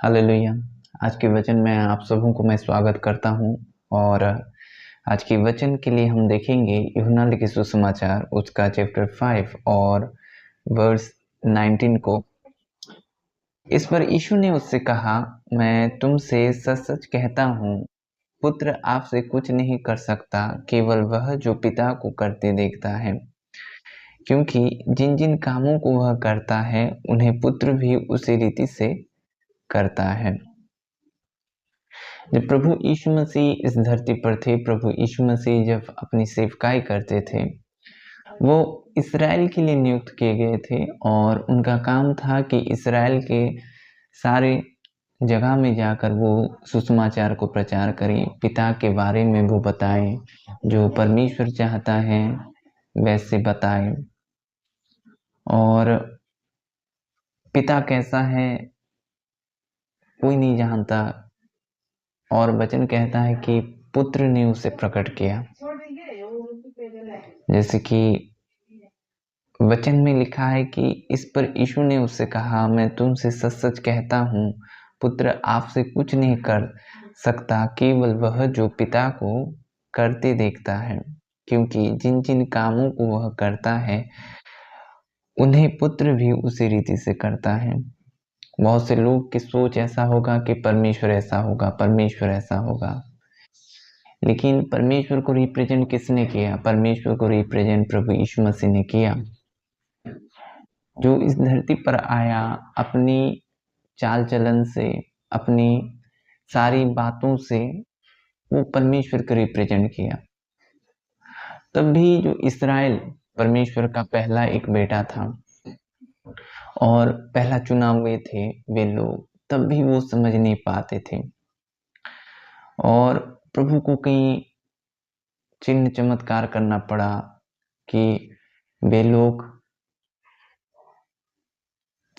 Hallelujah. आज के वचन में आप सबों को मैं स्वागत करता हूँ और आज के वचन के लिए हम देखेंगे यूहन्ना लिखे सुसमाचार उसका चैप्टर 5 और वर्स 19 को। इस पर यीशु ने उससे कहा, मैं तुमसे सच-सच कहता हूँ, पुत्र आपसे कुछ नहीं कर सकता, केवल वह जो पिता को करते देखता है। क्योंकि जिन-जिन कामों को वह करता है, उन्हें पुत्र भी उसी रीति से करता है। जब प्रभु यीशु मसीह इस धरती पर थे, प्रभु यीशु मसीह जब अपनी सेवकाई करते थे, वो इस्राएल के लिए नियुक्त किए गए थे और उनका काम था कि इस्राएल के सारे जगह में जाकर वो सुसमाचार को प्रचार करें, पिता के बारे में वो बताएं, जो परमेश्वर चाहता है वैसे बताएं और पिता कैसा है कोई नहीं जानता। और वचन कहता है कि पुत्र ने उसे प्रकट किया, जैसे कि वचन में लिखा है कि इस पर यीशु ने उससे कहा, मैं तुमसे सच-सच कहता हूँ, पुत्र आपसे कुछ नहीं कर सकता, केवल वह जो पिता को करते देखता है। क्योंकि जिन-जिन कामों को वह करता है, उन्हें पुत्र भी उसी रीति से करता है। बहुत से लोग की सोच ऐसा होगा कि परमेश्वर ऐसा होगा, परमेश्वर ऐसा होगा। लेकिन परमेश्वर को रिप्रेजेंट किसने किया? परमेश्वर को रिप्रेजेंट प्रभु यीशु मसीह ने किया, जो इस धरती पर आया, अपनी चाल चलन से, अपनी सारी बातों से वो परमेश्वर को रिप्रेजेंट किया। तब भी जो इस्राएल परमेश्वर का पहला एक बेटा था और पहला चुना हुए थे वे लोग, तब भी वो समझ नहीं पाते थे और प्रभु को कई चिन्ह चमत्कार करना पड़ा कि वे लोग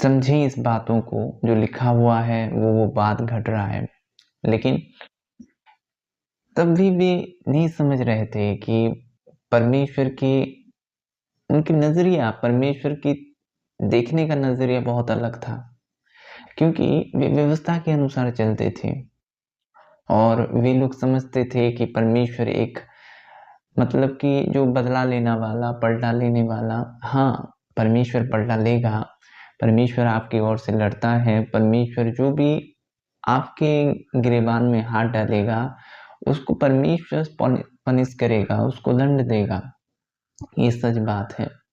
समझें इस बातों को, जो लिखा हुआ है वो बात घट रहा है। लेकिन तब भी वे नहीं समझ रहे थे कि परमेश्वर की उनकी नजरिया, परमेश्वर की देखने का नजरिया बहुत अलग था, क्योंकि वे व्यवस्था के अनुसार चलते थे और वे लोग समझते थे कि परमेश्वर एक मतलब कि जो बदला लेना वाला, पलटा लेने वाला, हाँ, परमेश्वर पलटा लेगा, परमेश्वर आपकी ओर से लड़ता है, परमेश्वर जो भी आपके गिरेबान में हाथ डालेगा, उसको परमेश्वर पनिश करेगा, उसको दंड देगा। ये सच बात है।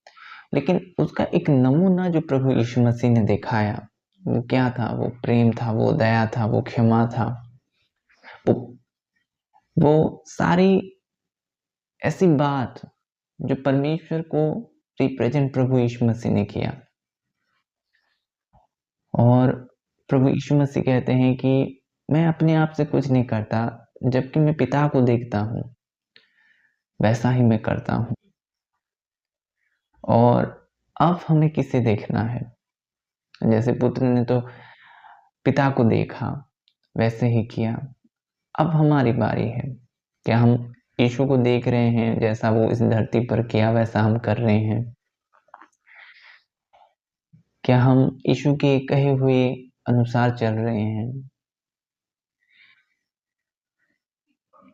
लेकिन उसका एक नमूना जो प्रभु यीशु मसीह ने दिखाया, वो क्या था? वो प्रेम था, वो दया था, वो क्षमा था, वो सारी ऐसी बात जो परमेश्वर को रिप्रेजेंट प्रभु यीशु मसीह ने किया। और प्रभु यीशु मसीह कहते हैं कि मैं अपने आप से कुछ नहीं करता, जबकि मैं पिता को देखता हूँ वैसा ही मैं करता हूँ। और अब हमें किसे देखना है? जैसे पुत्र ने तो पिता को देखा, वैसे ही किया। अब हमारी बारी है। क्या हम यीशु को देख रहे हैं, जैसा वो इस धरती पर किया वैसा हम कर रहे हैं? क्या हम यीशु के कहे हुए अनुसार चल रहे हैं?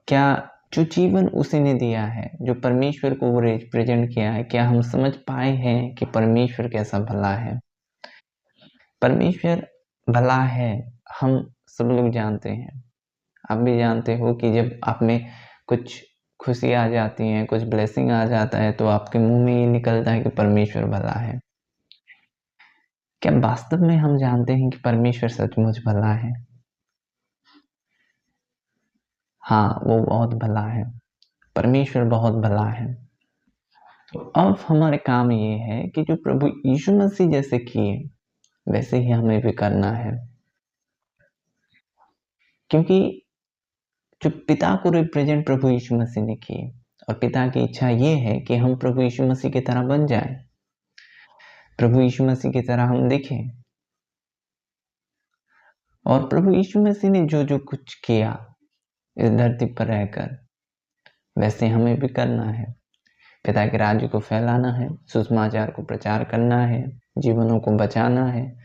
क्या जो जीवन उसी ने दिया है, जो परमेश्वर को वो रिप्रेजेंट किया है, क्या हम समझ पाए हैं कि परमेश्वर कैसा भला है? परमेश्वर भला है, हम सब लोग जानते हैं। आप भी जानते हो कि जब आप में कुछ खुशी आ जाती है, कुछ ब्लेसिंग आ जाता है, तो आपके मुंह में ये निकलता है कि परमेश्वर भला है। क्या वास्तव में हम जानते हैं कि परमेश्वर सचमुच भला है? हाँ, वो बहुत भला है, परमेश्वर बहुत भला है। तो अब हमारे काम ये है कि जो प्रभु यीशु मसीह जैसे किए वैसे ही हमें भी करना है, क्योंकि जो पिता को रिप्रेजेंट प्रभु यीशु मसीह ने किए और पिता की इच्छा ये है कि हम प्रभु यीशु मसीह की तरह बन जाएं, प्रभु यीशु मसीह की तरह हम दिखें। और प्रभु यीशु मसीह ने जो जो कुछ किया इस धरती पर रहकर, वैसे हमें भी करना है। पिता के राज्य को फैलाना है, सुसमाचार को प्रचार करना है, जीवनों को बचाना है,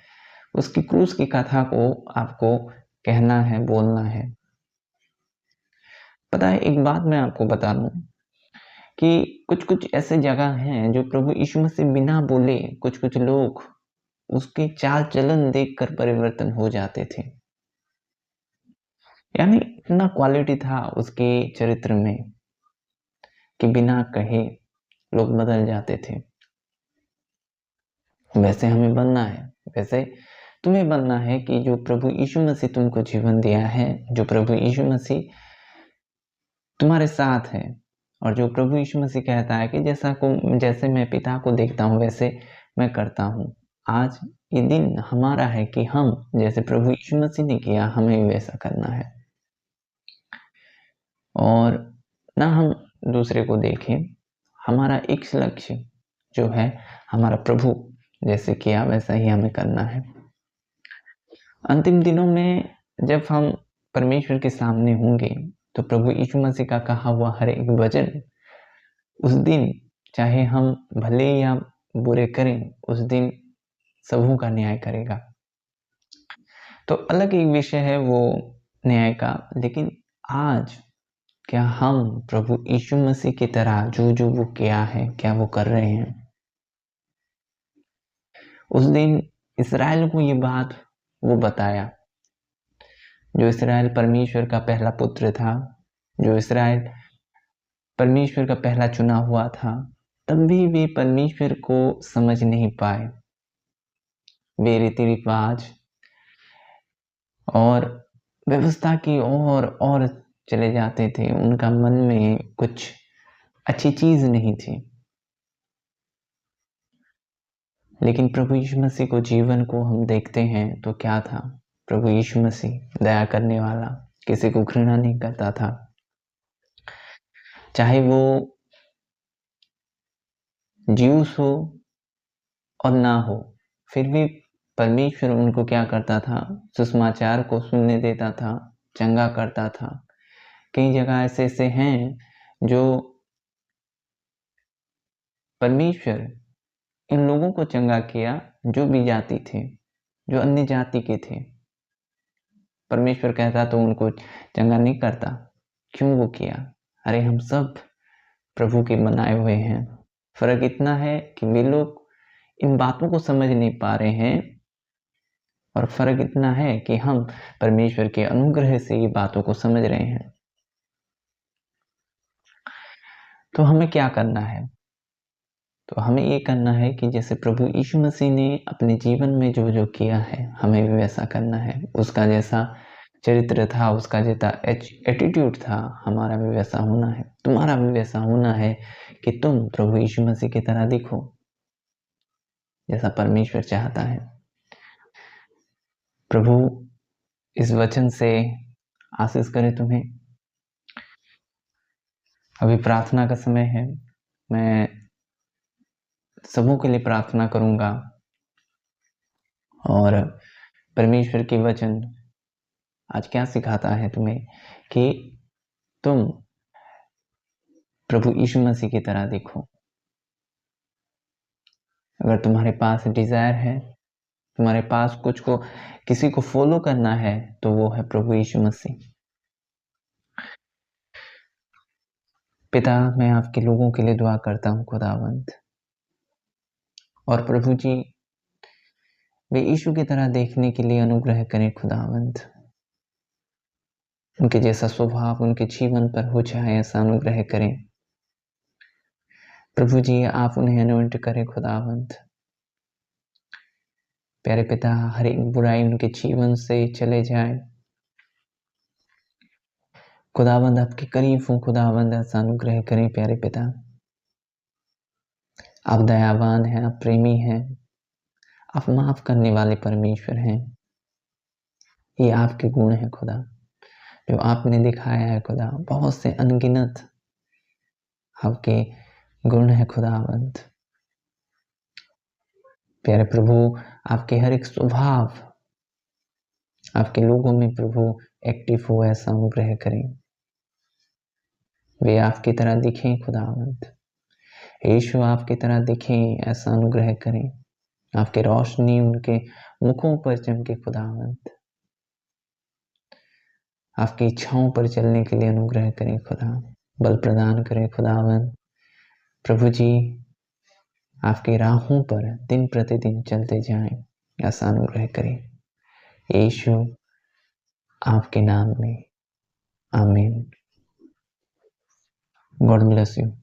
उसकी क्रूस की कथा को आपको कहना है, बोलना है। पता है, एक बात मैं आपको बता दूं कि कुछ-कुछ ऐसे जगह हैं जो प्रभु यीशु मसीह बिना बोले कुछ-कुछ लोग उसके चाल-चलन देखकर परिवर्तन हो जाते थे। यानी इतना क्वालिटी था उसके चरित्र में कि बिना कहे लोग बदल जाते थे। वैसे हमें बनना है, वैसे तुम्हें बनना है कि जो प्रभु यीशु मसीह तुमको जीवन दिया है, जो प्रभु यीशु मसीह तुम्हारे साथ है, और जो प्रभु यीशु मसीह कहता है कि जैसे मैं पिता को देखता हूँ वैसे मैं करता हूँ। आज ये दिन हमारा है कि हम जैसे प्रभु यीशु मसीह ने किया, हमें भी वैसा करना है। और ना हम दूसरे को देखें, हमारा एक लक्ष्य जो है हमारा प्रभु जैसे किया वैसा ही हमें करना है। अंतिम दिनों में जब हम परमेश्वर के सामने होंगे तो प्रभु यीशु मसीह का कहा हुआ हर एक वचन उस दिन, चाहे हम भले या बुरे करें, उस दिन सबों का न्याय करेगा। तो अलग एक विषय है वो न्याय का, लेकिन आज क्या हम प्रभु यीशु मसीह की तरह जो वो किया है क्या वो कर रहे हैं? उस दिन इस्राएल को ये बात वो बताया, जो इस्राएल परमेश्वर का पहला पुत्र था, जो इस्राएल परमेश्वर का पहला चुना हुआ था, तब भी वे परमेश्वर को समझ नहीं पाए। वे रीति रिवाज और व्यवस्था की और चले जाते थे। उनका मन में कुछ अच्छी चीज नहीं थी। लेकिन प्रभु यीशु मसीह को जीवन को हम देखते हैं तो क्या था? प्रभु यीशु मसीह दया करने वाला, किसी को घृणा नहीं करता था, चाहे वो ज्यूस हो और ना हो, फिर भी परमेश्वर उनको क्या करता था? सुसमाचार को सुनने देता था, चंगा करता था। कई जगह ऐसे हैं जो परमेश्वर इन लोगों को चंगा किया जो भी जाति थे, जो अन्य जाति के थे। परमेश्वर कहता तो उनको चंगा नहीं करता। क्यों वो किया? अरे हम सब प्रभु के बनाए हुए हैं। फर्क इतना है कि वे लोग इन बातों को समझ नहीं पा रहे हैं, और फर्क इतना है कि हम परमेश्वर के अनुग्रह से ये बातों को समझ रहे हैं। तो हमें क्या करना है? तो हमें ये करना है कि जैसे प्रभु यीशु मसीह ने अपने जीवन में जो जो किया है, हमें भी वैसा करना है। उसका जैसा चरित्र था, उसका जैसा एटीट्यूड था, हमारा भी वैसा होना है, तुम्हारा भी वैसा होना है कि तुम प्रभु यीशु मसीह की तरह दिखो जैसा परमेश्वर चाहता है। प्रभु इस वचन से आशीष करे तुम्हें। अभी प्रार्थना का समय है। मैं सबों के लिए प्रार्थना करूंगा, और परमेश्वर की वचन आज क्या सिखाता है तुम्हें कि तुम प्रभु यीशु मसीह की तरह देखो। अगर तुम्हारे पास डिजायर है, तुम्हारे पास किसी को फॉलो करना है, तो वो है प्रभु यीशु मसीह। पिता, मैं आपके लोगों के लिए दुआ करता हूँ खुदावंद, और प्रभु जी वे यीशु की तरह देखने के लिए अनुग्रह करें खुदावंद। उनके जैसा स्वभाव उनके जीवन पर हो जाए, ऐसा अनुग्रह करें प्रभु जी। आप उन्हें अनॉइंट करें खुदावंद। प्यारे पिता, हर एक बुराई उनके जीवन से चले जाए खुदावंद। आपके करीब हूँ खुदावंद, ऐसा अनुग्रह करें प्यारे पिता। आप दयावान हैं, आप प्रेमी हैं, आप माफ करने वाले परमेश्वर हैं। ये आपके गुण हैं खुदा, जो आपने दिखाया है खुदा। बहुत से अनगिनत आपके गुण है खुदावंद। प्यारे प्रभु, आपके हर एक स्वभाव आपके लोगों में प्रभु एक्टिव हो, ऐसा अनुग्रह करें। वे आपकी तरह दिखें खुदावंद। यीशु आपकी तरह दिखें, ऐसा अनुग्रह करें। आपकी रोशनी उनके मुखों पर चमके खुदावंत। आपकी इच्छाओं पर चलने के लिए अनुग्रह करें खुदा, बल प्रदान करें खुदावंत। प्रभु जी, आपकी राहों पर दिन प्रतिदिन चलते जाएं, ऐसा अनुग्रह करें यीशु आपके नाम में, आमीन। God bless you.